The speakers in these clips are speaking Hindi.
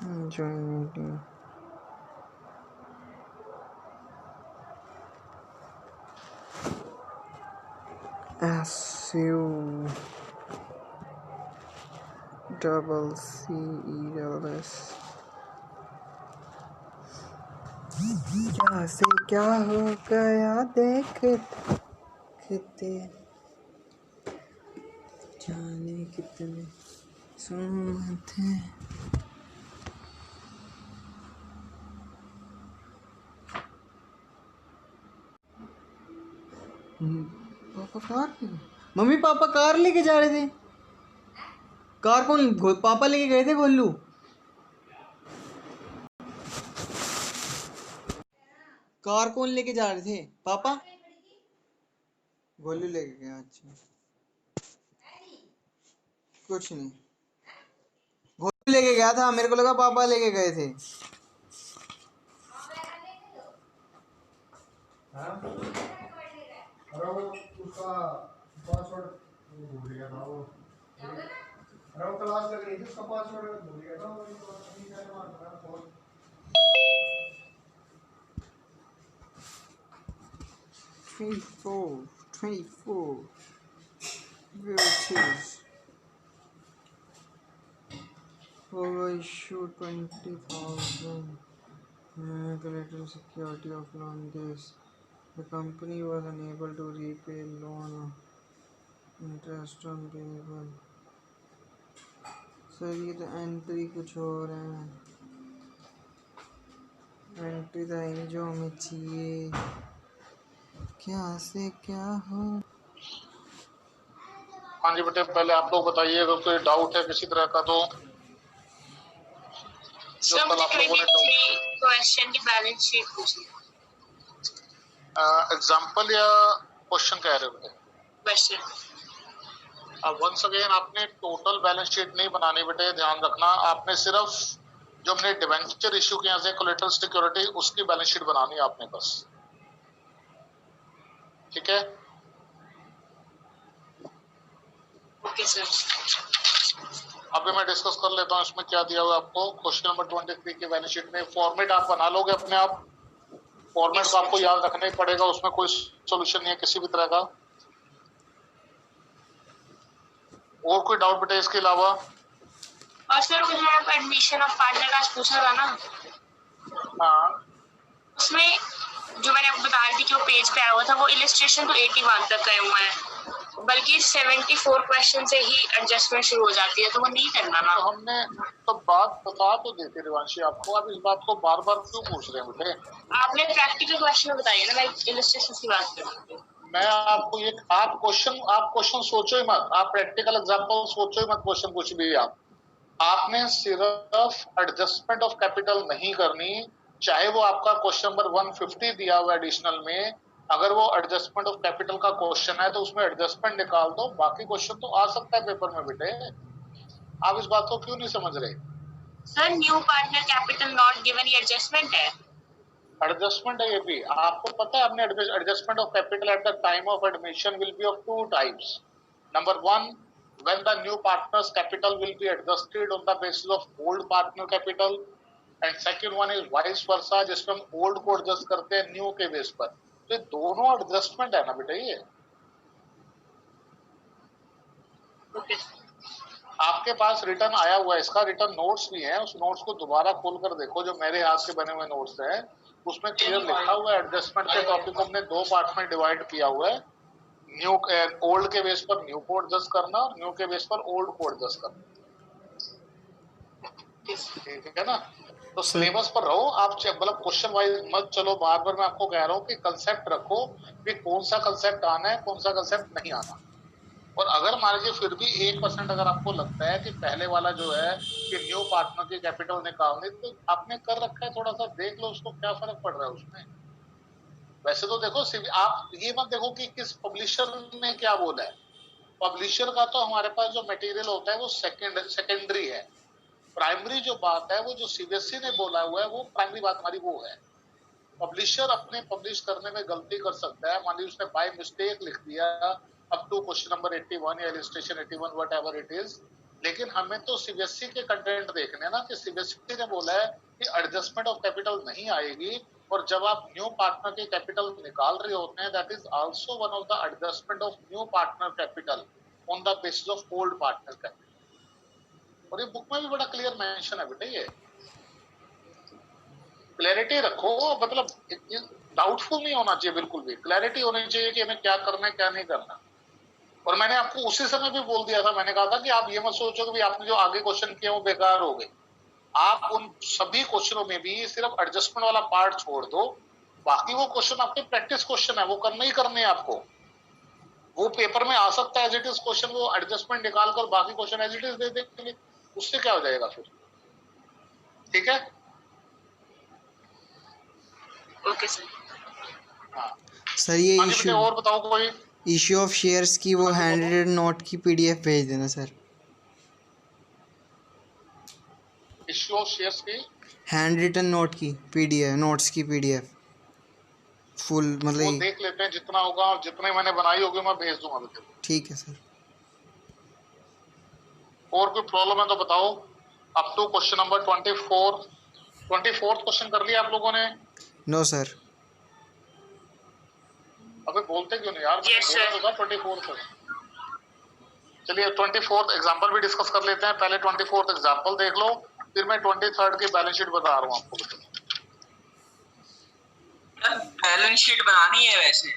join SU double CELS। क्या से क्या हो गया देखते जाने कितने सुन थे। पापा कार मम्मी पापा कार लेके जा रहे थे। कार कौन पापा लेके गए थे गोलू। कार कौन लेके जा रहे थे पापा। गोलू लेके गया। अच्छा कुछ नहीं गोलू लेके गया था मेरे को लगा पापा लेके गए थे। उसका पासवर्ड भूल गया था वो। अरे वो क्लास लग रही थी उसका पासवर्ड भूल गया था वो। 24 which overissued 20,000 collateral security of loan. This the company was unable to repay loan interest on payable। Sir ये तो एंट्री कुछ और है। एंट्री तो है जो हमें चाहिए। क्या से क्या हो। हाँ जी बेटे, पहले आप लोग बताइए अगर कोई डाउट है किसी तरह का तो। जो कल आप लोगों ने क्वेश्चन की बैलेंस शीट पूछी, एग्जांपल या क्वेश्चन कह रहे हो बेटे? क्वेश्चन। अब वंस अगेन आपने टोटल बैलेंस शीट नहीं बनानी बेटे, ध्यान रखना। आपने सिर्फ जो हमने डिवेंचर इश्यू किया है कोलेटरल सिक्योरिटी उसकी बैलेंस शीट बनानी है आपने बस। ठीक है ओके सर। अभी मैं डिस्कस कर लेता हूँ इसमें क्या दिया हुआ आपको। क्वेश्चन नंबर 23 की बैलेंस शीट में फॉर्मेट आप बना लोगे अपने आप। फॉर्मेट को आपको याद रखना ही पड़ेगा, उसमें कोई सोल्यूशन नहीं है किसी भी तरह का। और कोई डाउट बेटा इसके अलावा? और सर वो आप एडमिशन ऑफ पार्टनर का पूछा था ना, हाँ उसमें जो मैंने आपको बता रही थी कि वो पेज पे आया हुआ था वो इलिस्ट्रेशन तो 81 तक गए हुए हैं, बल्कि 74 क्वेश्चन से ही एडजस्टमेंट शुरू हो जाती है, तो वो नहीं करना ना। तो हमने तो बात बता तो देते रिवांशी आपको, आप इस बात को बार बार क्यों पूछ रहे हैं बेटे? आपने प्रैक्टिकल क्वेश्चन बताइए ना, मैं इलिस्ट्रेशन की बात कर रही हूँ। मैं आपको ये आप क्वेश्चन सोचो ही मत, आप प्रैक्टिकल एग्जांपल सोचो ही मत। क्वेश्चन कुछ भी आपने सिर्फ एडजस्टमेंट ऑफ कैपिटल नहीं करनी, चाहे वो आपका क्वेश्चन नंबर 150 दिया हुआ एडिशनल में, अगर वो एडजस्टमेंट ऑफ कैपिटल का क्वेश्चन है तो उसमें एडजस्टमेंट निकाल दो, बाकी क्वेश्चन तो आ सकता है पेपर में बेटे। आप इस बात को क्यों नहीं समझ रहे? Sir new partner capital not given, ये एडजस्टमेंट है। एडजस्टमेंट है ये भी आपको पता है। आपने adjustment of capital eight the time of admission will be of two types. Number one, when the new partner's capital will be adjusted on the basis of old partner capital, and second one is vice versa, जिसमें हम old को adjust करते हैं new के बेस पर। तो ये दोनों एडजस्टमेंट है ना बेटा ये। okay. आपके पास रिटर्न आया हुआ है, इसका रिटर्न नोट्स भी है, उस नोट्स को दोबारा खोल कर देखो जो मेरे हाथ से बने हुए नोट्स हैं, उसमें क्लियर लिखा हुआ है एडजस्टमेंट के टॉपिक को हमने दो पार्ट में डिवाइड किया हुआ है। न्यू ओल्ड के बेस पर न्यू को एडजस्ट करना और न्यू के बेस पर ओल्ड को एडजस्ट करना। ठीक है ना? तो सिलेबस पर रहो आप, मतलब क्वेश्चन वाइज मत चलो। बार बार मैं आपको कह रहा हूँ कि कंसेप्ट रखो कि कौन सा कंसेप्ट आना है कौन सा कंसेप्ट नहीं आना। और अगर मान लीजिए फिर भी 1% अगर आपको लगता है कि पहले वाला जो है कि न्यू पार्टनर की कैपिटल निकालने, तो आपने कर रखा है, थोड़ा सा देख लो उसको क्या फर्क पड़ रहा है उसमें। वैसे तो देखो आप ये मत देखो कि किस पब्लिशर ने क्या बोला है। पब्लिशर का तो हमारे पास जो मटेरियल होता है वो सेकेंडरी है। प्राइमरी जो बात है वो जो सीबीएसई ने बोला हुआ है वो प्राइमरी बात हमारी वो है। पब्लिशर अपने पब्लिश करने में गलती कर सकता है, मान लीजिए उसने बाय मिस्टेक लिख दिया अप टू क्वेश्चन नंबर 81 या इलस्ट्रेशन 81 व्हाटएवर इट इज, लेकिन हमें तो सीबीएसई के कंटेंट देखने हैं ना, कि सीबीएसई ने बोला है कि एडजस्टमेंट ऑफ कैपिटल नहीं आएगी, और जब आप न्यू पार्टनर की कैपिटल निकाल रहे होते हैं, that is also one of the adjustment of new partner capital on the basis of old partner capital. और ये बुक में भी बड़ा क्लियर मेंशन है बेटे, ये क्लैरिटी रखो, मतलब डाउटफुल नहीं होना चाहिए, बिल्कुल भी क्लैरिटी होनी चाहिए कि हमें क्या करना है क्या नहीं करना। और मैंने आपको उसी समय भी बोल दिया था, मैंने कहा था कि आप ये मत सोचो कि आपने जो आगे क्वेश्चन किए वो बेकार हो गए, आप उन सभी क्वेश्चनों में भी सिर्फ एडजस्टमेंट वाला पार्ट छोड़ दो, बाकी वो क्वेश्चन आपके प्रैक्टिस क्वेश्चन है, वो करने ही करने हैं आपको। वो पेपर में आ सकता है एज इट इज क्वेश्चन, वो एडजस्टमेंट निकाल कर बाकी क्वेश्चन एज इट इज दे देंगे, उससे क्या हो जाएगा फिर? ठीक है, ओके सर। हाँ सर ये हाँ जी बेटे, और बताओ कोई इश्यू ऑफ शेयर्स की वो हैंड रिटन नोट की पीडीएफ भेज देना सर। इश्यू ऑफ शेयर्स की हैंड रिटन नोट की पीडीएफ, नोट्स की पीडीएफ फुल वो मतलब। देख लेते हैं, जितना होगा, जितने मैंने बनाई होगी मैं भेज दूंगा बेटे। ठीक है सर। और कोई प्रॉब्लम है तो बताओ। Up to question number 24 question कर लिया आप लोगों ने? No sir. अबे बोलते क्यों नहीं यार? Yes, sir. 24 तक। चलिए 24 एग्जाम्पल भी डिस्कस कर लेते हैं। पहले 24 एग्जाम्पल देख लो, फिर मैं 23 की बैलेंस शीट बता रहा हूँ आपको। बैलेंस शीट बनानी है वैसे।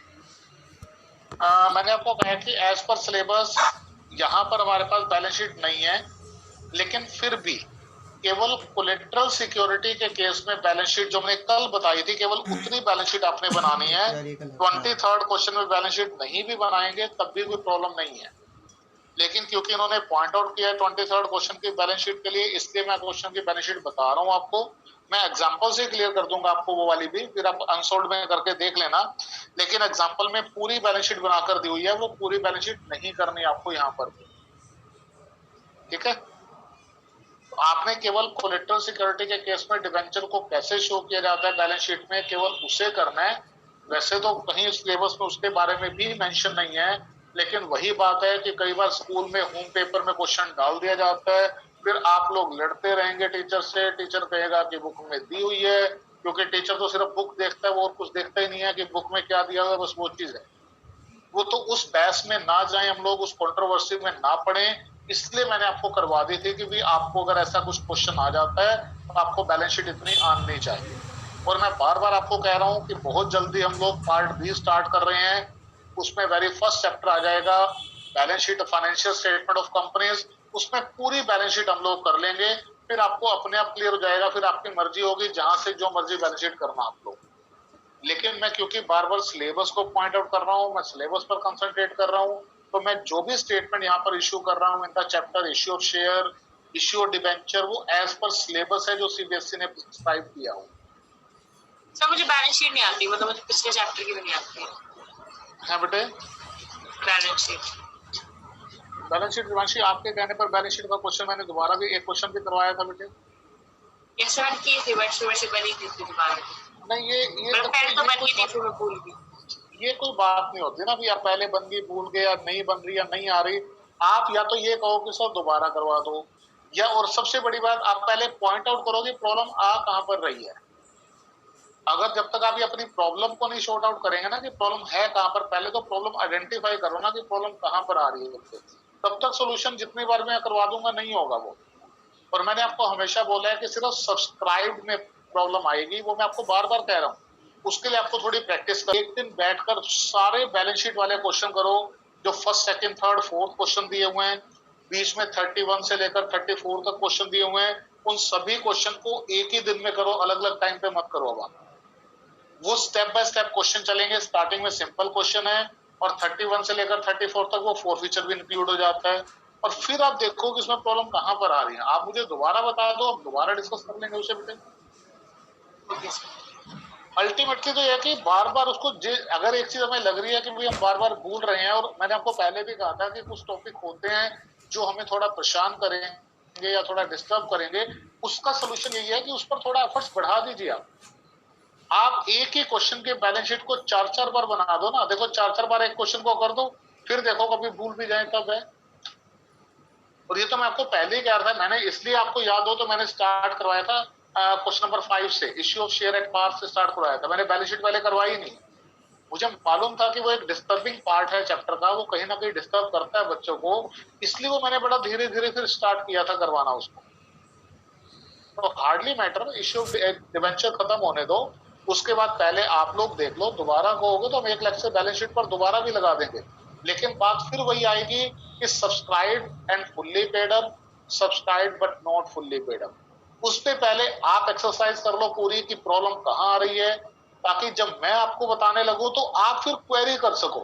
मैंने आपको कहा कि एज पर सिलेबस यहाँ पर हमारे पास बैलेंस शीट नहीं है, लेकिन फिर भी केवल कोलेटरल सिक्योरिटी के केस में बैलेंस शीट जो मैंने कल बताई थी, केवल उतनी बैलेंस शीट आपने बनानी है। 23 क्वेश्चन में बैलेंस शीट नहीं भी बनाएंगे तब भी कोई प्रॉब्लम नहीं है, लेकिन क्योंकि इन्होंने पॉइंट आउट किया है 23 क्वेश्चन की बैलेंस शीट के लिए, इसलिए मैं क्वेश्चन की बैलेंस शीट बता रहा हूँ आपको। मैं एग्जांपल से क्लियर कर दूंगा आपको वो वाली भी, फिर आप अनसोल्ड में करके देख लेना। लेकिन एग्जांपल में पूरी बैलेंस शीट बनाकर दी हुई है, वो पूरी बैलेंस शीट नहीं करनी आपको यहाँ पर। ठीक है, तो आपने केवल कोलेटरल सिक्योरिटी के केस में डिबेंचर को कैसे शो किया जाता है बैलेंस शीट में, केवल उसे करना है। वैसे तो कहीं सिलेबस में उसके बारे में भी मेंशन नहीं है, लेकिन वही बात है कि कई बार स्कूल में होम पेपर में क्वेश्चन डाल दिया जाता है, फिर आप लोग लड़ते रहेंगे टीचर से, टीचर कहेगा कि बुक में दी हुई है, क्योंकि टीचर तो सिर्फ बुक देखता है, वो और कुछ देखता ही नहीं है कि बुक में क्या दिया हुआ है, बस वो चीज है। वो तो उस बहस में ना जाए हम लोग, उस कंट्रोवर्सी में ना पड़े, इसलिए मैंने आपको करवा दी थी कि भी आपको अगर ऐसा कुछ क्वेश्चन आ जाता है तो आपको बैलेंस शीट इतनी आनी चाहिए। और मैं बार बार आपको कह रहा हूँ कि बहुत जल्दी हम लोग पार्ट बी स्टार्ट कर रहे हैं, उसमें वेरी फर्स्ट चैप्टर आ जाएगा balance sheet, financial statement of companies. उसमें पूरी बैलेंस शीट हम लोग कर लेंगे, फिर आपको अपने आप क्लियर हो जाएगा, फिर आपकी मर्जी होगी जहां से जो मर्जी बैलेंस शीट करना आप लोग। लेकिन मैं क्योंकि बार बार सिलेबस को पॉइंट आउट कर रहा हूँ, मैं सिलेबस पर कंसंट्रेट कर रहा हूँ, तो मैं जो भी स्टेटमेंट यहाँ पर इश्यू कर रहा हूँ इनका chapter issue of share, issue of debenture, वो एज पर सिलेबस है जो सीबीएसई ने प्रिस्क्राइब किया हो। सर मुझे बैलेंस शीट नहीं आती, मतलब मुझे पिछले चैप्टर की भी नहीं आती है बेटे बैलेंस शीट। बैलेंस शीट रिवांशी, आपके कहने पर बैलेंस शीट का क्वेश्चन मैंने दोबारा भी एक क्वेश्चन भी करवाया था बेटे। यस सर, की थी बट सुबह से बनी थी दोबारा नहीं, ये पहले तो बन गई थी, फिर मैं भूल गई। ये कोई बात नहीं होती ना भी आप पहले बन गई भूल गए, या नहीं बन रही या नहीं आ रही। आप या तो ये कहो कि सर दोबारा करवा दो, या और सबसे बड़ी बात आप पहले पॉइंट आउट करो कि प्रॉब्लम आ कहां पर रही है। अगर जब तक आप ये अपनी प्रॉब्लम को नहीं शॉर्ट आउट करेंगे ना कि प्रॉब्लम है कहां पर, पहले तो प्रॉब्लम आइडेंटिफाई करो ना कि प्रॉब्लम कहां पर आ रही है, तब तक सोल्यूशन जितनी बार मैं करवा दूंगा नहीं होगा वो। और मैंने आपको हमेशा बोला है कि सिर्फ सब्सक्राइब में प्रॉब्लम आएगी, वो मैं आपको बार बार कह रहा हूँ। उसके लिए आपको थोड़ी प्रैक्टिस कर, एक दिन बैठकर सारे बैलेंस शीट वाले क्वेश्चन करो जो first second third fourth question दिए हुए हैं, बीच में 31 से लेकर 34 तक क्वेश्चन दिए हुए हैं, उन सभी क्वेश्चन को एक ही दिन में करो, अलग अलग टाइम पे मत करो। अब वो स्टेप बाय स्टेप क्वेश्चन चलेंगे। स्टार्टिंग में सिंपल क्वेश्चन है और 31 से लेकर 34 तक वो फोर फीचर भी इंक्लूड हो जाता है, और फिर आप देखो कि इसमें प्रॉब्लम कहां पर आ रही है। आप मुझे दोबारा बता दो, अब दोबारा डिस्कस कर लेंगे उसे बेटे। अल्टीमेटली तो यह कि बार बार उसको अगर एक चीज हमें लग रही है कि भाई हम बार बार भूल रहे हैं, और मैंने आपको पहले भी कहा था कि कुछ टॉपिक होते हैं जो हमें थोड़ा परेशान करेंगे या थोड़ा डिस्टर्ब करेंगे, उसका सोल्यूशन यही है कि उस पर थोड़ा एफर्ट्स बढ़ा दीजिए। आप एक ही क्वेश्चन के बैलेंस शीट को 4-4 बार बना दो ना। देखो 4-4 बार एक क्वेश्चन को कर दो, फिर देखो कभी भूल भी जाए तब है। और ये तो तो मैं आपको पहले ही कह रहा था, मैंने इसलिए आपको याद हो तो मैंने स्टार्ट करवाया था क्वेश्चन नंबर 5 से, issue of share at par से स्टार्ट करवाया था। मैंने बैलेंस शीट पहले करवाई नहीं, मुझे मालूम था कि वो एक डिस्टर्बिंग पार्ट है चैप्टर का, वो कहीं ना कहीं डिस्टर्ब करता है बच्चों को, इसलिए वो मैंने बड़ा धीरे धीरे फिर स्टार्ट किया था करवाना उसको। तो hardly matter, issue of debenture खत्म होने दो, उसके बाद पहले आप लोग देख लो, दोबारा कहोगे तो हम एक लेक्चर बैलेंस शीट पर दोबारा भी लगा देंगे, लेकिन बात फिर वही आएगी कि subscribe and fully paid up, subscribe but not fully paid up. उस पे पहले आप एक्सरसाइज कर लो पूरी की प्रॉब्लम कहाँ आ रही है, ताकि जब मैं आपको बताने लगूं तो आप फिर क्वेरी कर सको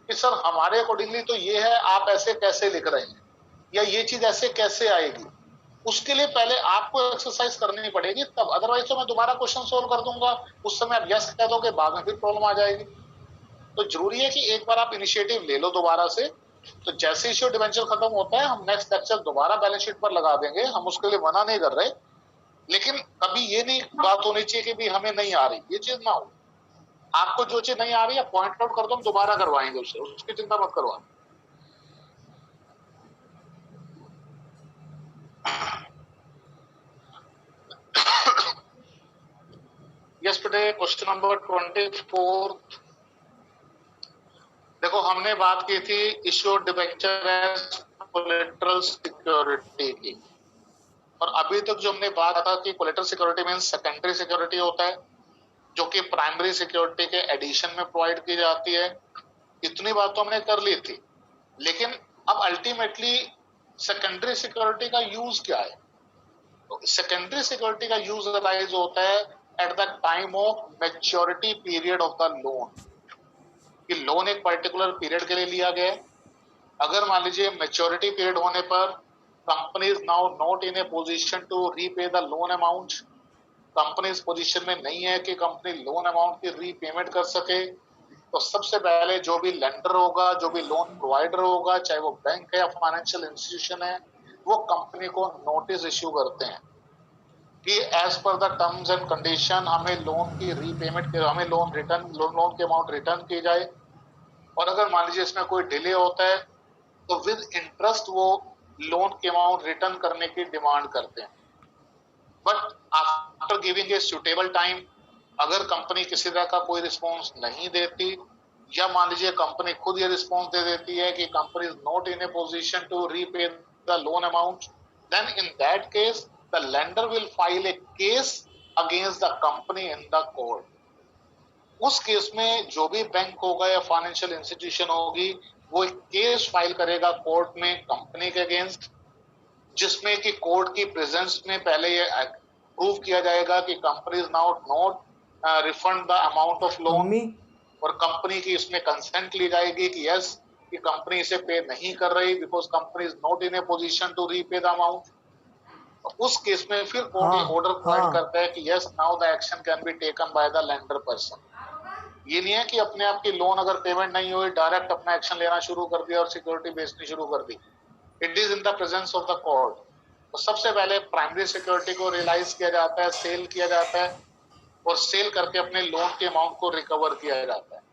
कि सर हमारे अकॉर्डिंगली तो ये है, आप ऐसे कैसे लिख रहे हैं, या ये चीज ऐसे कैसे आएगी। उसके लिए पहले आपको एक्सरसाइज करनी पड़ेगी तब, अदरवाइज तो मैं दोबारा क्वेश्चन सोल्व कर दूंगा, उस समय आप यस कह दोगे, बाद में फिर प्रॉब्लम आ जाएगी। तो जरूरी है कि एक बार आप इनिशिएटिव ले लो दोबारा से। तो जैसे इश्यू डिवेंचर खत्म होता है, हम नेक्स्ट लेक्चर दोबारा बैलेंस शीट पर लगा देंगे, हम उसके लिए मना नहीं कर रहे, लेकिन कभी ये नहीं बात होनी चाहिए कि भी हमें नहीं आ रही, ये चीज ना हो। आपको जो चीज नहीं आ रही है पॉइंट आउट कर दो, हम दोबारा करवाएंगे उससे, उसकी चिंता मत करवा। यस्टरडे क्वेश्चन नंबर 24, देखो हमने बात की थी issue debenture as collateral security की, और अभी तक जो हमने बात था कि collateral security means secondary security होता है, जो कि प्राइमरी सिक्योरिटी के एडिशन में प्रोवाइड की जाती है। इतनी बात तो हमने कर ली थी, लेकिन अब अल्टीमेटली सेकेंडरी सिक्योरिटी का यूज क्या है? तो सेकेंडरी सिक्योरिटी का यूज अराइज होता है eight the time of maturity period of the loan, कि लोन एक पर्टिकुलर पीरियड के लिए लिया गया है। अगर मान लीजिए मैच्योरिटी पीरियड होने पर company is now not in a position to repay the loan amount, company इस पोजीशन में नहीं है कि कंपनी लोन अमाउंट की रीपेमेंट कर सके, तो सबसे पहले जो भी लेंडर होगा, जो भी लोन प्रोवाइडर होगा, चाहे वो बैंक है या फाइनेंशियल इंस्टीट्यूशन है, वो कंपनी को नोटिस इश्यू करते हैं कि as per the terms and condition हमें लोन की रीपेमेंट, हमें लोन की अमाउंट रिटर्न की जाए। और अगर मान लीजिए इसमें कोई डिले होता है तो विद इंटरेस्ट वो लोन की अमाउंट रिटर्न करने की डिमांड करते हैं, but after giving a suitable time, अगर कंपनी किसी तरह का कोई रिस्पॉन्स नहीं देती, या मान लीजिए कंपनी खुद ये रिस्पॉन्स दे देती है कि company is not in a position to repay the loan amount, then in that case the lender will file a case against the company in the court. उस केस में जो भी बैंक होगा या फाइनेंशियल इंस्टीट्यूशन होगी, वो एक केस फाइल करेगा कोर्ट में कंपनी के अगेंस्ट, जिसमें कि कोर्ट की प्रेजेंस में पहले ये प्रूव किया जाएगा कि company is now not refund the amount of loan, और कंपनी की इसमें कंसेंट ली जाएगी कि यस, कि कंपनी इसे पे नहीं कर रही because company is not in a position to repay the amount. उस केस में फिर कोर्ट ऑर्डर प्रोवाइड करता है कि yes, now the action can be taken by the lender person. ये नहीं है कि अपने आप की लोन अगर पेमेंट नहीं हुई डायरेक्ट अपना एक्शन लेना शुरू कर दिया और सिक्योरिटी बेचनी शुरू कर दी। It is in the presence of the court. तो सबसे पहले प्राइमरी सिक्योरिटी को रियलाइज किया जाता है, सेल किया जाता है, और सेल करके अपने लोन के अमाउंट को रिकवर किया जाता है।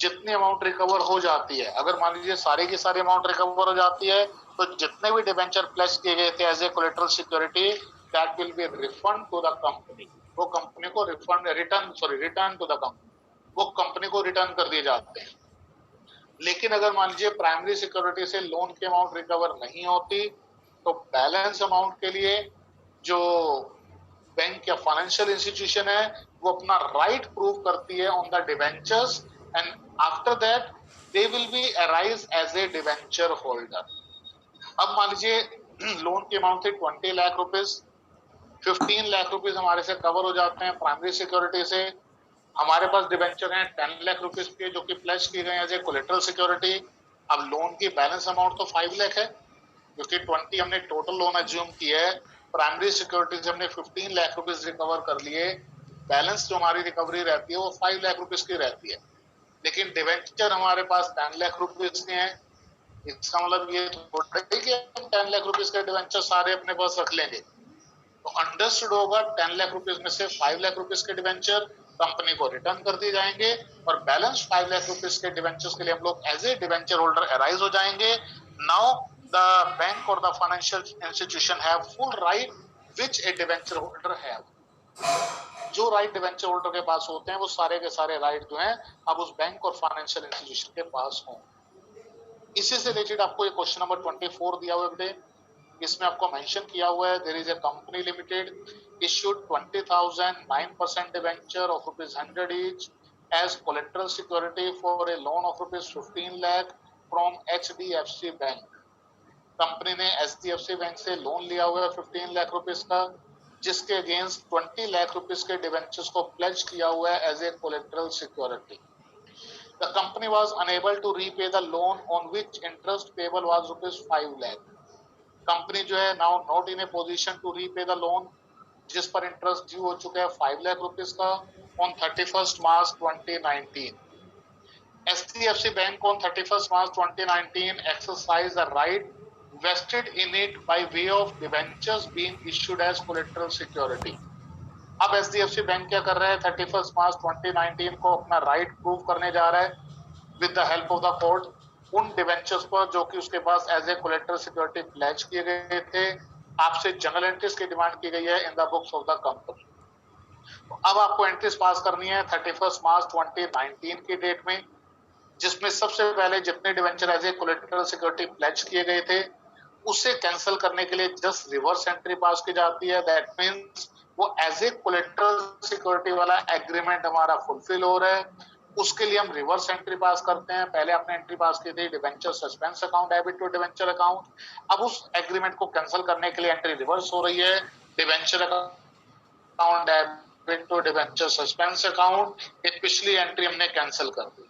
जितनी अमाउंट रिकवर हो जाती है, अगर मान लीजिए सारी की सारी अमाउंट रिकवर हो जाती है, तो जितने भी डिबेंचर प्लेस किए गए थे as a collateral security, that will be refund to the company. वो कंपनी को रिटर्न टू द कंपनी, वो कंपनी को रिटर्न कर दिए जाते हैं। लेकिन अगर मान लीजिए प्राइमरी सिक्योरिटी से लोन की अमाउंट रिकवर नहीं होती, तो बैलेंस अमाउंट के लिए जो बैंक या फाइनेंशियल इंस्टीट्यूशन है वो अपना राइट प्रूव करती है on the debentures, and after that they will be arise as a debenture holder. अब मान लीजिए लोन की अमाउंट थी 20 लाख रुपीज, 15 लाख रुपीज हमारे से कवर हो जाते हैं प्राइमरी सिक्योरिटी से। हमारे पास डिवेंचर हैं 10 लाख रुपीज के जो कि प्लेस किए गए एज ए कोलेटरल सिक्योरिटी। अब लोन की बैलेंस अमाउंट तो 5 लाख है, क्योंकि 20 हमने टोटल लोन एज्यूम किया है, प्राइमरी सिक्योरिटी से हमने 15 लाख रुपीज रिकवर कर लिए, बैलेंस जो हमारी रिकवरी रहती है वो 5 लाख रुपीज की रहती है। लेकिन डिवेंचर हमारे पास 10 लाख रुपीज के हैं, इसका मतलब ये थोड़ा कि हम 10 लाख रुपीज के डिवेंचर सारे अपने पास रख लेंगे। तो अंडरस्टूड होगा 10 लाख रुपीज में से 5 लाख रुपीज के डिवेंचर कंपनी को रिटर्न कर दिए जाएंगे, और बैलेंस 5 लाख रुपीज के डिवेंचर्स के लिए हम लोग as a debenture holder arise हो जाएंगे। Now the bank or the financial institution have full right which a debenture holder have. जो राइट डिवेंचर होल्डर के पास होते हैं वो सारे के सारे राइट जो हैं अब उस बैंक और फाइनेंशियल इंस्टीट्यूशन के पास हों। इसी से रिलेटेड आपको ये क्वेश्चन नंबर 24 दिया हुआ है। इसमें आपको मेंशन किया हुआ है there is a company limited issued 20,000 9% debenture of ₹100 each as collateral security for a loan of ₹15 lakh from HDFC Bank। कंपनी ने HDFC बैंक से लोन लिया हुआ है 15 लाख रुपीस का, जिसके अगेंस्ट 20 लाख रुपीस के डिवेंचर्स को प्लेज किया हुआ है as a collateral security. The company was unable to repay the loan on which interest payable was ₹5 lakh. Company जो है now not in a position to repay the loan जिस पर इंटरेस्ट ड्यू हो चुका है 5 लाख रुपीस का on 31 March 2019। HDFC bank on 31 March 2019 exercised the right vested in it by way of debentures being issued as collateral security। अब HDFC बैंक क्या कर रहा है 31 मार्च 2019 को अपना राइट प्रूव करने जा रहा है with the help of the court उन डिवेंचर्स पर जो कि उसके पास as a collateral security pledge किए गए थे। आपसे जनरल एंट्रीज की डिमांड की गई है in the books of the company. अब आपको एंट्रीज पास करनी है 31 मार्च 2019 की डेट में, जिसमें सबसे पहले जितने debenture as a collateral security pledge किए गए थे उसे कैंसिल करने के लिए जस्ट रिवर्स एंट्री पास की जाती है। दैट मींस वो एज ए कोलेट्रल सिक्योरिटी वाला एग्रीमेंट हमारा फुलफिल हो रहा है, उसके लिए हम रिवर्स एंट्री पास करते हैं। पहले आपने एंट्री पास की थी debenture suspense account debit to debenture account, अब उस एग्रीमेंट को कैंसिल करने के लिए एंट्री रिवर्स हो रही है debenture account debit to debenture suspense account. एक पिछली एंट्री हमने कैंसिल कर दी।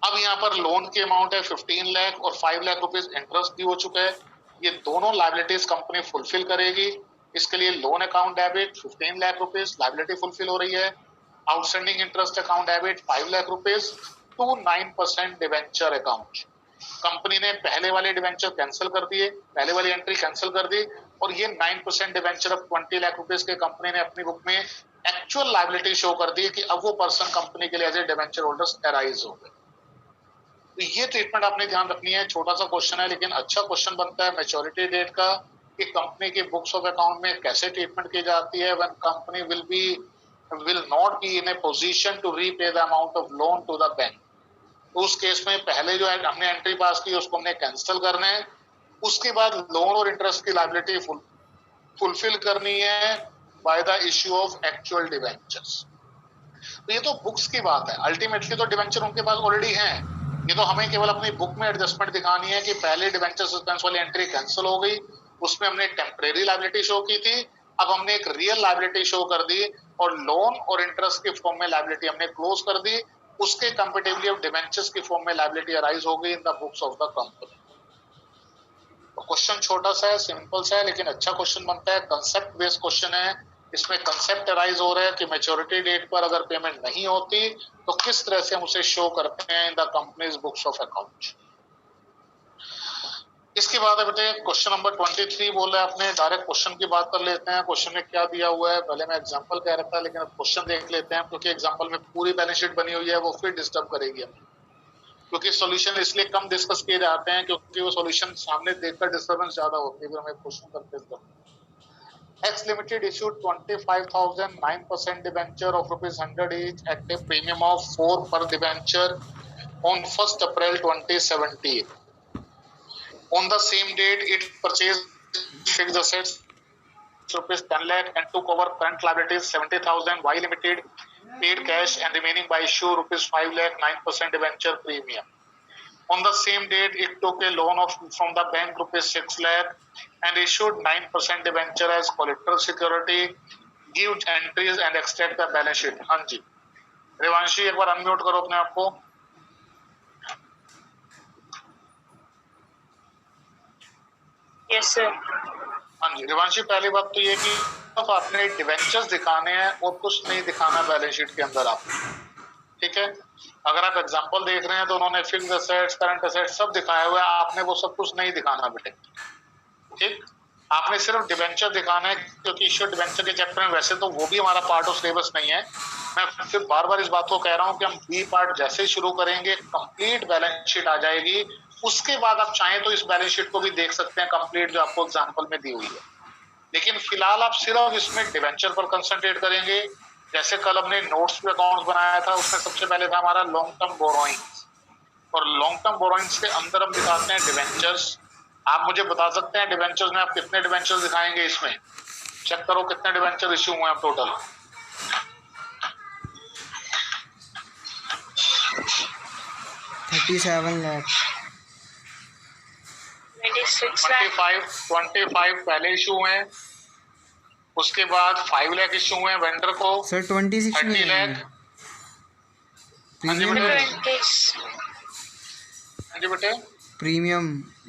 अब यहाँ पर लोन की अमाउंट है 15 लाख और 5 लाख रुपीस इंटरेस्ट ड्यू हो चुका है। ये दोनों लायबिलिटीज कंपनी फुलफिल करेगी। इसके लिए loan account debit 15 lakh rupees liability fulfil हो रही है, outstanding interest account debit 5 lakh rupees to 9% debenture account. Company ने पहले वाले डिवेंचर कैंसिल कर दिए, पहले वाली एंट्री कैंसिल कर दी और ये 9% डिवेंचर अब 20 लाख रुपीस के कंपनी ने अपनी बुक में एक्चुअल लायबिलिटी शो कर दी कि अब वो पर्सन कंपनी के लिए as a debenture holders arise हो गए। तो ये ट्रीटमेंट आपने ध्यान रखनी है। छोटा सा क्वेश्चन है लेकिन अच्छा क्वेश्चन बनता है मैच्योरिटी डेट का कि कंपनी के बुक्स ऑफ अकाउंट में कैसे ट्रीटमेंट की जाती है when company will not be in a position to repay the amount of loan to the bank। तो उस केस में पहले जो है हमने एंट्री पास की उसको हमने कैंसिल करना है, उसके बाद लोन और इंटरेस्ट की लायबिलिटी फुलफिल करनी है by the issue of actual debentures. तो ये तो बुक्स की बात है, अल्टीमेटली तो डिवेंचर उनके पास ऑलरेडी हैं। ये तो हमें केवल अपनी बुक में एडजस्टमेंट दिखानी है कि पहले डिवेंचर सस्पेंस वाली एंट्री कैंसिल हो गई, उसमें हमने टेम्परेरी लायबिलिटी शो की थी, अब हमने एक रियल लायबिलिटी शो कर दी और लोन और इंटरेस्ट के फॉर्म में लायबिलिटी हमने क्लोज कर दी। उसके कंपेटिबली अब डिवेंचर्स की फॉर्म में लायबिलिटी अराइज हो गई in the books of the company. Question छोटा सा है, सिंपल सा है, लेकिन अच्छा क्वेश्चन बनता है। कंसेप्ट बेस्ड क्वेश्चन है। इसमें कंसेप्ट अराइज हो रहा है कि मैच्योरिटी डेट पर अगर पेमेंट नहीं होती तो किस तरह से हम उसे शो करते हैं इन the companies books of account. इसके बाद बेटे क्वेश्चन नंबर 23 बोला है आपने। डायरेक्ट क्वेश्चन की बात कर लेते हैं। क्वेश्चन में क्या दिया हुआ है, पहले मैं एग्जांपल कह रहा था लेकिन अब क्वेश्चन देख लेते हैं क्योंकि एग्जांपल में पूरी बैलेंस शीट बनी हुई है वो फिर डिस्टर्ब करेगी हमें, क्योंकि सॉल्यूशन इसलिए कम डिस्कस किए जाते हैं क्योंकि वो सॉल्यूशन सामने देखकर डिस्टर्बेंस ज्यादा होती है फिर हमें क्वेश्चन करते हैं। X Limited issued 25,000 9% debenture of ₹100 each at a premium of 4 per debenture on 1st April 2017. On the same date, it purchased fixed assets ₹10 lakh and took over current liabilities 70,000. Y Limited paid cash and remaining by issue ₹5 lakh 9% debenture premium. On the same date, it took a loan from the bank ₹6 lakh and issued 9% debenture as collateral security. Give entries and extract the balance sheet. हाँ जी, रिवांशी एक बार अनम्यूट करो अपने आप को। Yes sir. हाँ जी रिवांशी, पहली बात तो ये कि तो आपने डिवेंचर्स दिखाने हैं और कुछ नहीं दिखाना बैलेंस शीट के अंदर आप, ठीक है। अगर आप एग्जांपल देख रहे हैं तो उन्होंने फिक्स्ड एसेट्स करंट एसेट्स सब दिखाया हुआ है, आपने वो सब कुछ नहीं दिखाना बेटे, ठीक। आपने सिर्फ डिवेंचर दिखाना है क्योंकि इश्यू डिवेंचर के चैप्टर में वैसे तो वो भी हमारा पार्ट ऑफ सिलेबस नहीं है। मैं फिर बार बार इस बात को कह रहा हूँ कि हम बी पार्ट जैसे ही शुरू करेंगे कंप्लीट बैलेंस शीट आ जाएगी उसके बाद आप चाहें तो इस बैलेंस शीट को भी देख सकते हैं कंप्लीट, जो आपको एग्जांपल में दी हुई है। लेकिन फिलहाल आप सिर्फ इसमें डिवेंचर पर कंसंट्रेट करेंगे। जैसे कल हमने नोट्स पे अकाउंट बनाया था, उसमें सबसे पहले था हमारा लॉन्ग टर्म बोरोइंग्स, और लॉन्ग टर्म बोरोइंग्स के अंदर हम दिखाते हैं डिवेंचर्स। आप मुझे बता सकते हैं डिवेंचर्स में आप कितने डिवेंचर्स दिखाएंगे? इसमें चेक करो कितने डिवेंचर इश्यू हुए हैं टोटल। 37 लाख। 25 पहले इशू हुए हैं, उसके बाद 5 लाख इशू हुए हैं वेंडर को। सर 26 में 30 लाख। हाँ जी बेटे, प्रीमियम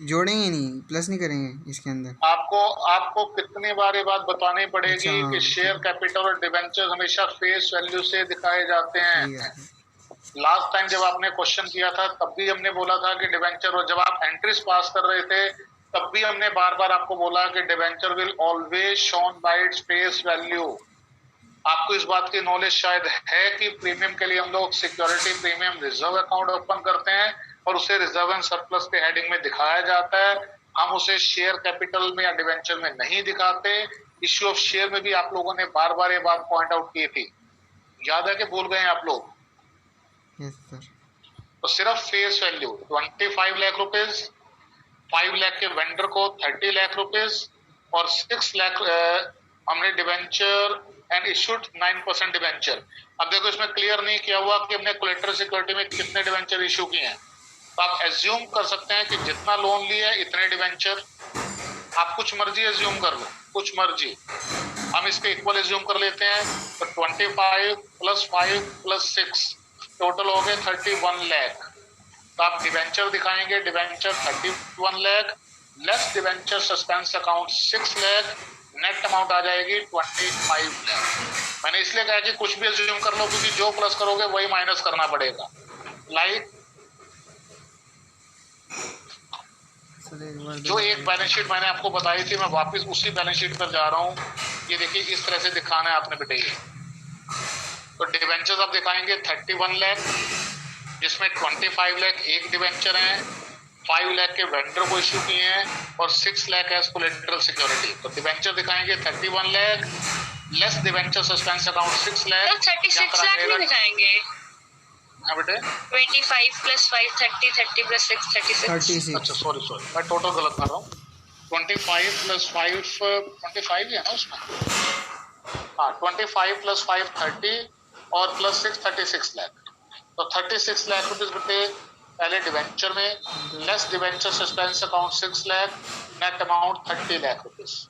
जोड़ेंगे नहीं, प्लस नहीं करेंगे इसके अंदर। आपको कितनी बार ये बात बतानी पड़ेगी अच्छा, कि शेयर कैपिटल और डिवेंचर हमेशा फेस वैल्यू से दिखाए जाते हैं। लास्ट टाइम जब आपने क्वेश्चन किया था तब भी हमने बोला था कि डिवेंचर, और जब आप एंट्रीज पास कर रहे थे तब भी हमने बार बार आपको बोला कि debenture will always shown by its face value. आपको इस बात की नॉलेज शायद है कि प्रीमियम के लिए हम लोग security premium reserve account open करते हैं और उसे रिजर्व एंड सरप्लस के हेडिंग में दिखाया जाता है। हम उसे शेयर कैपिटल में या डिवेंचर में नहीं दिखाते। इश्यू ऑफ शेयर में भी आप लोगों ने बार बार ये बात पॉइंट आउट की थी, याद है कि भूल गए आप लोग? Yes sir. तो सिर्फ face value 25 lakh rupees, 5 lakh के वेंडर को 30 लाख रुपीज और 6 लाख हमने डिवेंचर एंड इशूड 9% डिवेंचर। अब देखो इसमें क्लियर नहीं किया हुआ कि हमने कोलेटरल सिक्योरिटी में कितने डिवेंचर इशू किए हैं। तो आप एज्यूम कर सकते हैं कि जितना लोन लिया है इतने डिवेंचर, आप कुछ मर्जी एज्यूम कर लो, कुछ मर्जी। हम इसके इक्वल एज्यूम कर लेते हैं, तो 25 + 5 + 6 टोटल हो गए 31 लाख। तो आप डिवेंचर दिखाएंगे, debenture 31 lakh less debenture suspense account 6 lakh, net amount आ जाएगी 25 लाख। मैंने इसलिए कहा कि कुछ भी एज्यूम कर लो, क्योंकि जो प्लस करोगे वही माइनस करना पड़ेगा। लाइक जो एक बैलेंस शीट मैंने आपको बताई थी, मैं वापस उसी बैलेंस शीट पर जा रहा हूँ। ये देखिए इस तरह से दिखाना है आपने बेटे। तो डिवेंचर्स आप दिखाएंगे 31 लाख, जिसमें 25 लाख एक डिवेंचर है, 5 लाख के वेंडर को इश्यू किए हैं और 6 लाख एज कोलेटरल सिक्योरिटी। तो डिवेंचर दिखाएंगे 31 lakh less debenture suspense account 6 lakh. तो 36 लाख नहीं दिखाएंगे? हाँ बेटे 25 + 5 30, 30 + 6 36। अच्छा सॉरी मैं टोटल गलत कर रहा हूँ। 25 + 5 25 ही है ना उसमें? हाँ 25 + 5 30 और +6 36 लाख। तो 36 लाख रुपीज बेटे पहले डिवेंचर में, less debenture suspense account 6 lakh, net amount 30 lakh rupees.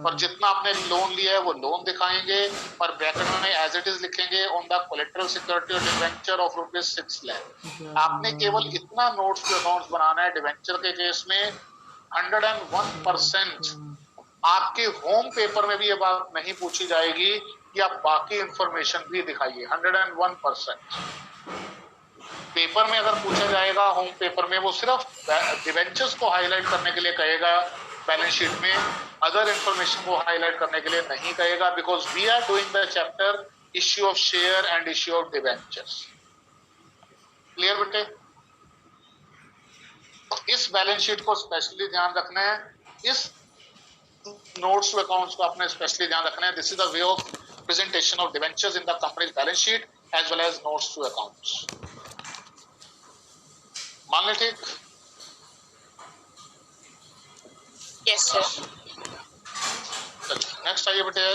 और जितना आपने लोन लिया है वो लोन दिखाएंगे और ब्रैकेट में एज इट इज लिखेंगे ऑन द कोलेटरल सिक्योरिटी और डिवेंचर ऑफ ₹6 लाख। आपने केवल इतना नोट्स टू अकाउंट्स बनाना है डिवेंचर के केस में 101%। आपके होम पेपर में भी ये बात नहीं पूछी जाएगी कि आप बाकी इंफॉर्मेशन भी दिखाइए। 101% पेपर में अगर पूछा जाएगा, होम पेपर में वो सिर्फ डिवेंचर्स को हाईलाइट करने के लिए कहेगा बैलेंस शीट में, अदर इंफॉर्मेशन को हाईलाइट करने के लिए नहीं कहेगा, because we are doing the chapter issue of share and issue of debentures. Clear बेटे? तो इस बैलेंस शीट को स्पेशली ध्यान रखना है, इस नोट्स टू अकाउंट्स को आपने स्पेशली ध्यान रखना है। This is the way of presentation of debentures in the company's balance sheet as well as notes to accounts. मान ले ठीक? Yes sir. नेक्स्ट आइए बेटे,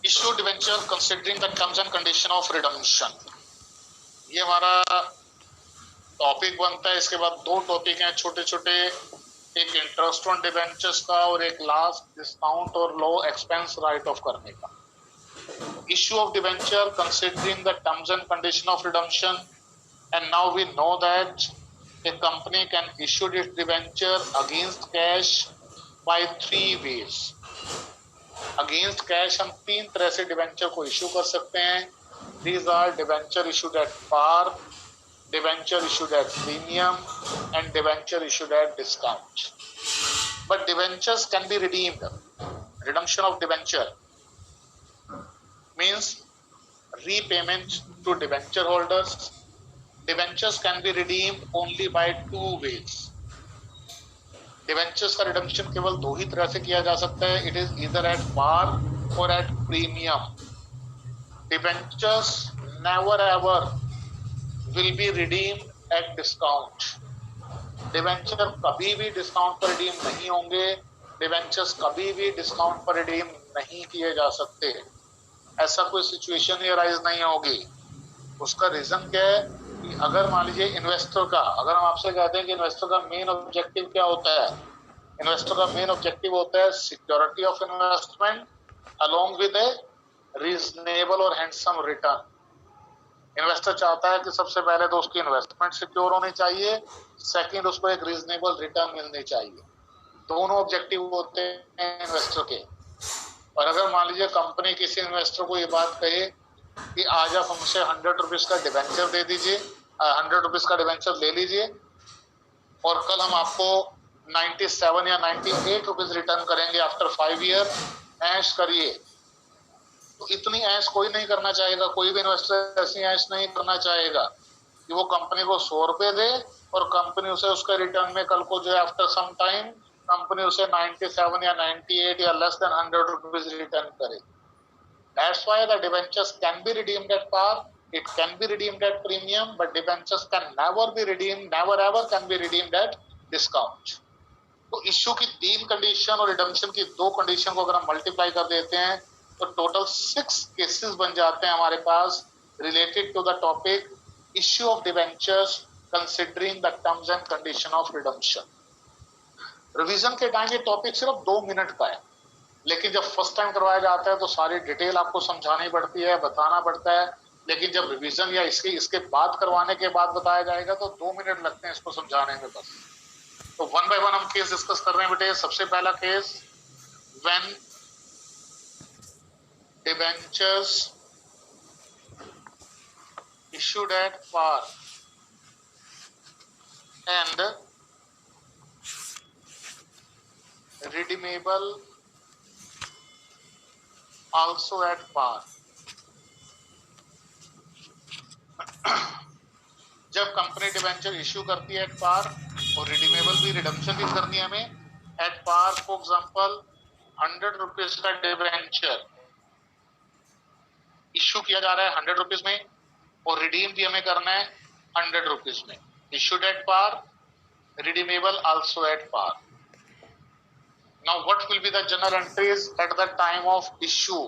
issue debenture considering the terms and condition of redemption. ये हमारा टॉपिक बनता है। इसके बाद 2 टॉपिक हैं छोटे छोटे, एक इंटरेस्ट ऑन डिवेंचर्स का और एक लास्ट डिस्काउंट और लो एक्सपेंस राइट ऑफ करने का। Issue of debenture considering the terms and condition of redemption, and now we know that a company can issue its debenture against cash by 3 ways. Against cash हम 3 तरह से डिवेंचर को इश्यू कर सकते हैं। These are debenture issued at par, debenture issued at premium and debenture issued at discount. But debentures can be redeemed. Redemption of debenture means repayment to debenture holders, debentures can be redeemed only by 2 ways. Debentures का रिडम्पशन केवल 2 ही तरह से किया जा सकता है. It is either at par और at premium. Debentures never ever will be redeemed at discount. Debenture कभी भी डिस्काउंट पर रिडीम नहीं होंगे. डिवेंचर्स कभी भी डिस्काउंट पर रिडीम नहीं किए जा सकते. ऐसा कोई सिचुएशन ही अराइज नहीं होगी. उसका रीजन क्या है कि अगर मान लीजिए इन्वेस्टर का, अगर हम आपसे कहते हैं कि इन्वेस्टर का मेन ऑब्जेक्टिव क्या होता है, इन्वेस्टर का मेन ऑब्जेक्टिव होता है security of investment along with A reasonable और हैंडसम रिटर्न. इन्वेस्टर चाहता है कि सबसे पहले तो उसकी इन्वेस्टमेंट सिक्योर होनी चाहिए, सेकंड उसको एक रीजनेबल रिटर्न मिलनी चाहिए. दोनों ऑब्जेक्टिव होते हैं इन्वेस्टर के. और अगर मान लीजिए कंपनी किसी इन्वेस्टर को ये बात कहे कि आज आप हमसे 100 रुपीज का डिवेंचर दे दीजिए, 100 रुपीज का डिवेंचर ले लीजिए और कल हम आपको 97 या 98 रुपीज रिटर्न करेंगे आफ्टर 5 ईयर, ऐश करिए. तो इतनी ऐश कोई नहीं करना चाहेगा. कोई भी इन्वेस्टर ऐसी ऐश नहीं करना चाहेगा कि वो कंपनी को 100 रुपए दे और कंपनी उसे उसके रिटर्न में कल को जो है आफ्टर सम टाइम कंपनी उसे 97 या 98 या लेस देन 100 रुपीज रिटर्न करे. That's why the debentures can be redeemed at par. It can be redeemed at premium, but debentures can never be redeemed, never ever can be redeemed at discount. तो इश्यू की 3 कंडीशन और रिडम्पशन की 2 कंडीशन को अगर हम मल्टीप्लाई कर देते हैं तो टोटल 6 केसेस बन जाते हैं हमारे पास related to the topic issue of debentures considering the terms and condition of redemption. Revision के टाइम ये टॉपिक सिर्फ 2 मिनट का है, लेकिन जब फर्स्ट टाइम करवाया जाता है तो सारी डिटेल आपको समझानी पड़ती है, बताना पड़ता है. लेकिन जब रिवीजन या इसके बाद करवाने के बाद बताया जाएगा तो 2 मिनट लगते हैं इसको समझाने में बस. तो 1 बाय 1 हम केस डिस्कस कर रहे हैं बेटे. सबसे पहला case, when debentures issued at par and redeemable also at par. जब कंपनी डिबेंचर इश्यू करती है एट पार और रिडीमेबल भी, रिडम्पशन भी करनी है हमें at par. For example 100 rupees का डिबेंचर इश्यू किया जा रहा है 100 रुपीज में और रिडीम भी हमें करना है 100 रुपीज में. Issued at par, redeemable also at par. Now what will be the journal entries at the time of issue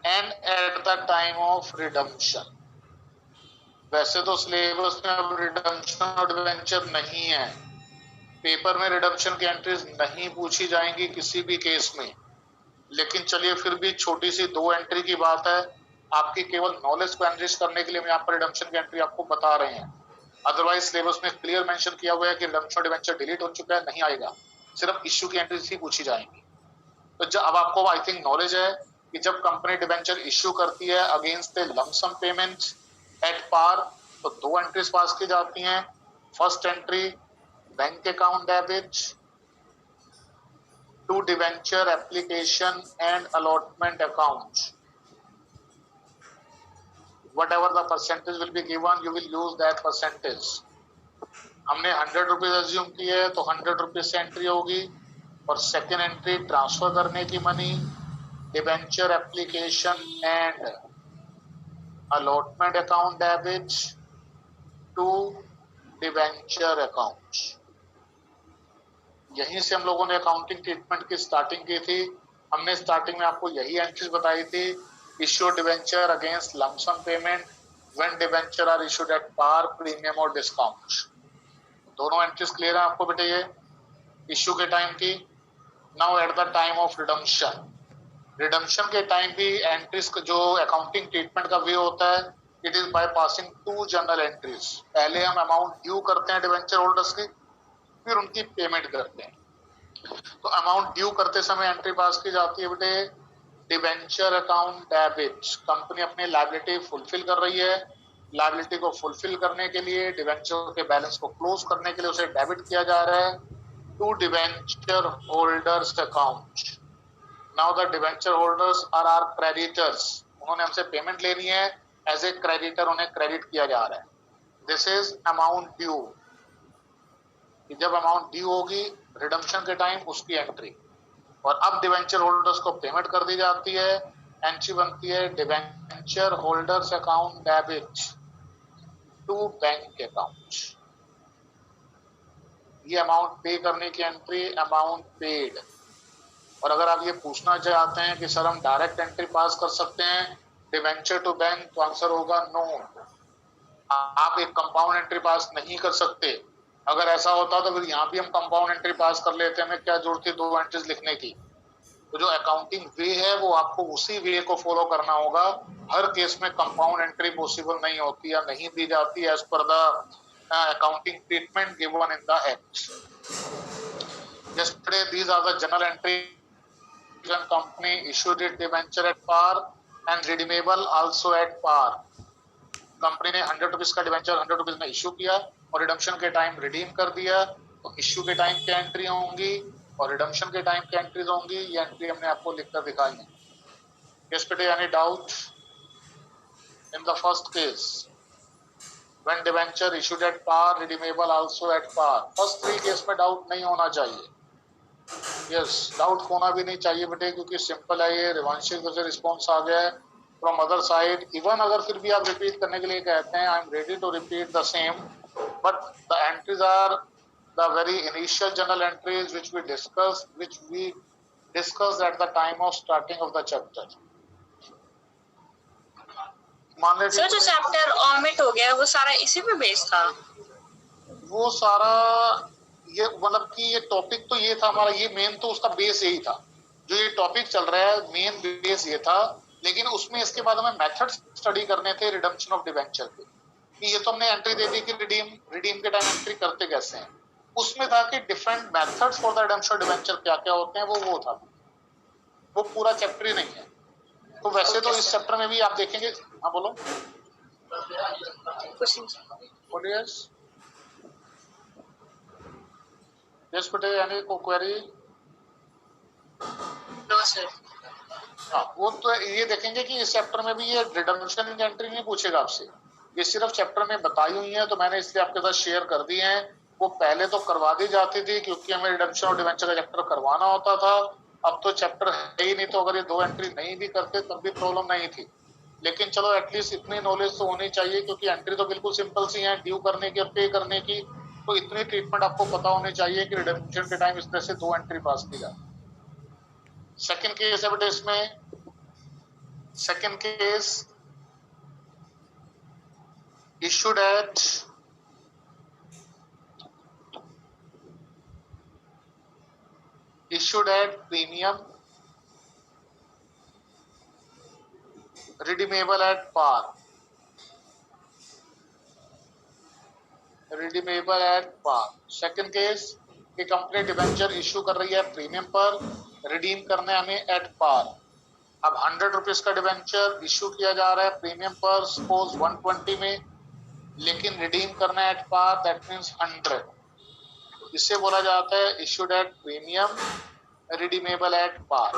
and at the time of redemption? वैसे तो सिलेबस में अब रिडम्पशन और डिवेंचर नहीं है. पेपर में रिडम्पशन की एंट्रीज नहीं पूछी जाएंगी किसी भी केस में, लेकिन चलिए फिर भी छोटी सी 2 एंट्री की बात है. आपकी केवल नॉलेज को एनरिच करने के लिए हम यहाँ पर रिडम्पशन की एंट्री आपको बता रहे हैं. अदरवाइज सिलेबस में क्लियर मेंशन किया हुआ है कि रिडम्पशन डिवेंचर डिलीट हो चुका है, नहीं आएगा. सिर्फ इश्यू की एंट्रीज ही पूछी जाएंगी. तो जब अब आपको आई थिंक नॉलेज है कि जब कंपनी डिवेंचर इश्यू करती है against the lumpsum payment at par तो 2 एंट्रीज पास की जाती हैं. First entry, bank account debit to debenture application and allotment account. Whatever the percentage will be given, you will use that percentage. हमने 100 रुपीज अज्यूम की है तो 100 रुपीज से एंट्री होगी. और सेकेंड एंट्री, ट्रांसफर करने की money, debenture application and allotment account debit to debenture account. यहीं से हम लोगों ने अकाउंटिंग ट्रीटमेंट की स्टार्टिंग की थी. हमने स्टार्टिंग में आपको यही एंट्रीज बताई थी. Issue debenture against lumpsum payment when debenture are issued at par, premium और डिस्काउंट. दोनों एंट्रीज क्लियर है आपको बेटे. ये इश्यू के टाइम की. Now at the time of redemption, redemption के टाइम भी एंट्रीज जो अकाउंटिंग ट्रीटमेंट का वे होता है, it is by passing 2 journal entries. पहले हम अमाउंट ड्यू करते हैं डिवेंचर होल्डर्स की, फिर उनकी पेमेंट करते हैं. तो अमाउंट ड्यू करते समय एंट्री पास की जाती है बेटे डिबेंचर अकाउंट डेबिट. कंपनी अपनी लायबिलिटी फुलफिल कर रही है. लायबिलिटी को फुलफिल करने के लिए, डिबेंचर के बैलेंस को क्लोज करने के लिए उसे डेबिट किया जा रहा है to debenture holders account. Now the debenture holders are our creditors. उन्होंने हमसे पेमेंट लेनी है एज ए क्रेडिटर उन्हें क्रेडिट किया जा रहा है। दिस इज अमाउंट ड्यू, जब अमाउंट ड्यू होगी रिडम्पशन के टाइम उसकी एंट्री, और अब डिवेंचर होल्डर्स को पेमेंट कर दी जाती है। एंट्री बनती है debenture holders account debit to bank account. ये अमाउंट पे करने की एंट्री अमाउंट पेड। और अगर आप ये पूछना चाहते हैं कि सर हम डायरेक्ट एंट्री पास कर सकते हैं डिवेंचर टू बैंक, तो आंसर होगा नो। आप एक कंपाउंड एंट्री पास नहीं कर सकते। अगर ऐसा होता तो फिर यहाँ भी हम कंपाउंड एंट्री पास कर लेते, हमें क्या जरूरत थी 2 एंट्रीज लिखने की। तो जो अकाउंटिंग वे है वो आपको उसी वे को फॉलो करना होगा। हर केस में कंपाउंड एंट्री पॉसिबल नहीं होती या नहीं दी जाती as per the accounting treatment given in the act. Yesterday, these are the journal entries and company issued it debenture at par and redeemable also at par. Company ने 100 रुपीज का डिवेंचर 100 रुपीज में इश्यू किया और रिडम्पशन के टाइम रिडीम कर दिया, तो इश्यू के टाइम क्या एंट्री होंगी और रिडम्पशन के टाइम क्या एंट्रीज होंगी, ये एंट्री हमने आपको लिखकर दिखाई है। Yesterday, any doubt in the first case? When debenture issued at par, redeemable also at par. First 3 case में डाउट नहीं होना चाहिए। यस, डाउट होना भी नहीं चाहिए बेटे, क्योंकि सिंपल है ये। रिवांशिक से रिस्पॉन्स आ गया है फ्रॉम अदर साइड। इवन अगर फिर भी आप रिपीट करने के लिए कहते हैं I am ready to repeat the same, but the entries are the very initial journal entries which we discussed at the time of starting of the chapter. Sir जो चैप्टर ऑमिट हो गया वो सारा इसी पे बेस्ड था। वो सारा ये मतलब कि ये टॉपिक तो ये था हमारा, ये मेन तो उसका बेस यही था। जो ये टॉपिक चल रहा है मेन बेस ये था, लेकिन उसमें इसके बाद हमें मेथड स्टडी करने थे रिडम्पशन ऑफ डिवेंचर के। कि ये तो हमने एंट्री दे दी कि रिडीम के टाइम एंट्री करते कैसे हैं। उसमें था कि different methods for the redemption of debenture क्या क्या होते हैं, वो था। वो पूरा चैप्टर ही नहीं है। तो वैसे तो इस चैप्टर में भी आप देखेंगे। हाँ बोलो। यस बेटे, यानी को क्वेरी? No sir. हाँ, वो तो ये देखेंगे कि इस चैप्टर में भी ये रिडम्पशन की एंट्री नहीं पूछेगा आपसे। ये सिर्फ चैप्टर में बताई हुई है, तो मैंने इसलिए आपके साथ शेयर कर दी है। वो पहले तो करवा दी जाती थी क्योंकि हमें रिडम्पशन और डिवेंचर का चैप्टर करवाना होता था। अब तो चैप्टर है ही नहीं, तो अगर ये 2 एंट्री नहीं भी करते तब भी प्रॉब्लम नहीं थी। लेकिन चलो एटलीस्ट इतनी नॉलेज तो होनी चाहिए, क्योंकि एंट्री तो बिल्कुल सिंपल सी है, ड्यू करने की और पे करने की। तो इतनी ट्रीटमेंट आपको पता होनी चाहिए कि रिडम्पशन के टाइम इस तरह से 2 एंट्री पास की जाए। सेकंड केस है बेटे, इसमें second case issued at premium, redeemable at par, second case कि कंपनी डिवेंचर इश्यू कर रही है प्रीमियम पर, रिडीम करने हमें एट पार। अब 100 रुपीज का डिवेंचर इश्यू किया जा रहा है प्रीमियम पर, सपोज 120 में, लेकिन रिडीम करना एट पार, दैट मींस 100। इससे बोला जाता है issued at premium redeemable at par.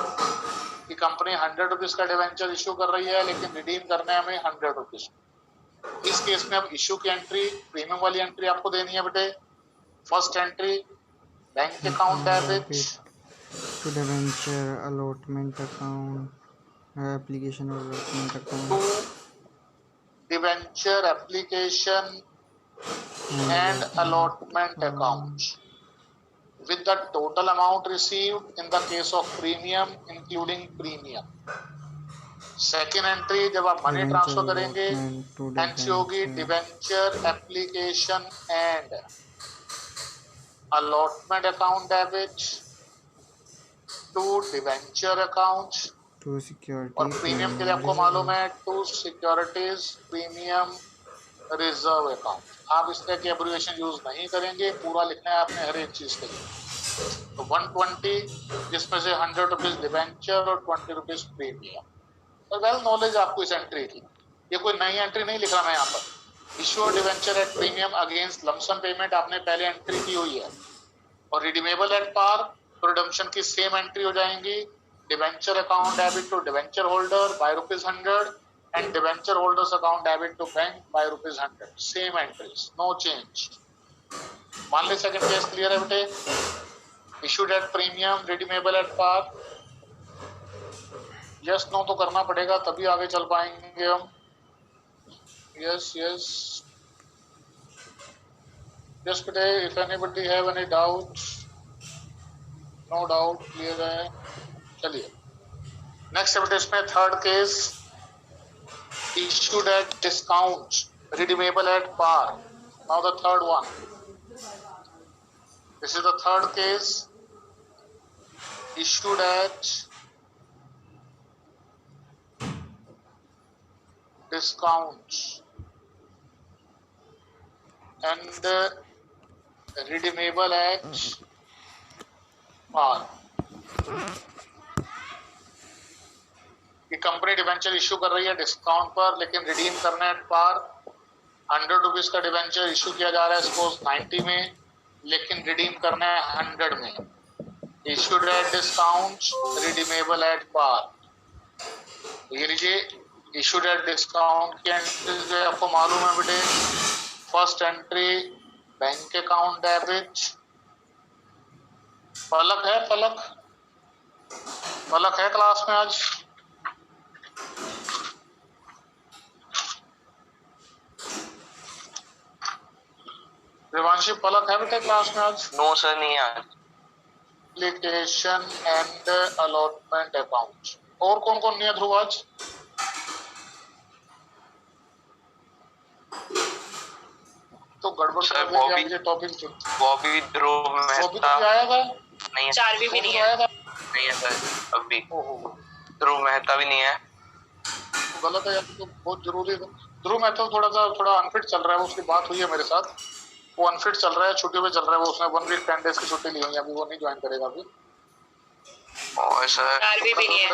कि कंपनी 100 रुपीज का डिवेंचर इश्यू कर रही है लेकिन रिडीम करना है हमें 100 रुपीज। इस केस में अब इश्यू की एंट्री प्रीमियम वाली एंट्री आपको देनी है बेटे। First entry bank account debit to debenture allotment account, application allotment account, debenture application and allotment account with the total amount received in the case of premium including premium. Second entry जब आप मनी ट्रांसफर करेंगे एंट्री होगी debenture application and allotment account debit to debenture account to security. और प्रीमियम के लिए आपको मालूम है to securities premium reserve account. आप इस तरह की एब्रिविएशन यूज नहीं करेंगे, पूरा लिखना है आपने हर एक चीज के लिए। तो 120 जिसमें से 100 रुपीज डिवेंचर और 20 रुपीज प्रीमियम। तो वेल नॉलेज आपको इस एंट्री की, ये कोई नई एंट्री नहीं लिख रहा मैं यहाँ पर। Issue debenture at premium against lumpsum payment आपने पहले एंट्री की हुई है, और रिडीमेबल एट पार तो रिडम्पशन की सेम एंट्री हो जाएंगी। Debenture account debit to debenture holder by ₹100 and debenture holders account debit to bank by ₹100. Same entries, no change. मान ली सेकंड केस क्लियर है बेटे. Issued at premium, redeemable at par. Yes no तो करना पड़ेगा तभी आगे चल पाएंगे हम. Yes बेटे. If anybody have any doubts, no doubt clear है. चलिए नेक्स्ट बेटे इसमें third case. Issued at discount, redeemable at par. Now the third one. This is the third case. Issued at discount and redeemable at par. ये कंपनी डिवेंचर इश्यू कर रही है डिस्काउंट पर, लेकिन रिडीम करना है पार. ₹100 का डिवेंचर इश्यू किया जा रहा है सपोज 90 में, लेकिन रिडीम करना है 100 में. Issued at discount, redeemable at par. ये लीजिए इश्यूड एट डिस्काउंट की एंट्रीज जो आपको मालूम है बेटे. First entry bank account debit. Palak है क्लास में आज. देवांशी पलक है बेटे क्लास में आज? नो सर नहीं है. Application and allotment account. और कौन कौन नहीं है ध्रुव आज? तो गड़बड़ कर देंगे मुझे टॉपिक. बॉबी ध्रुव मेहता आया था नहीं है. चार्वी भी नहीं है. नहीं है सर अभी. ध्रुव मेहता भी नहीं है. गलत है यार, तो बहुत जरूरी है. ध्रुव मेहता थोड़ा अनफिट चल रहा है. उसकी बात हुई है मेरे साथ. वो अनफिट चल रहा है, छुट्टी पे चल रहा है. वो उसने 1 वीक 10 डेज की छुट्टी ली हुई है. अभी वो नहीं ज्वाइन करेगा अभी. और सर चार्वी भी नहीं है.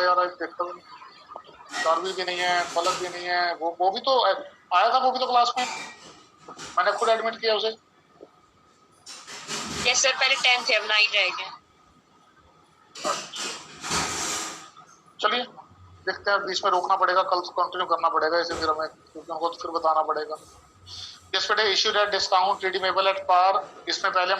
चार्वी भी नहीं है, पलक भी नहीं है. वो भी तो आया था. वो भी तो क्लास में मैंने खुद एडमिट किया उसे. यस सर पहले 10 थे अब 9 रह गए. चलिए देखते हैं. बीच में रोकना पड़ेगा, कल कंटिन्यू करना पड़ेगा इसे फिर हमें, क्योंकि उनको फिर बताना पड़ेगा. इस पे issued at discount, redeemable at par. इसमें पहले हम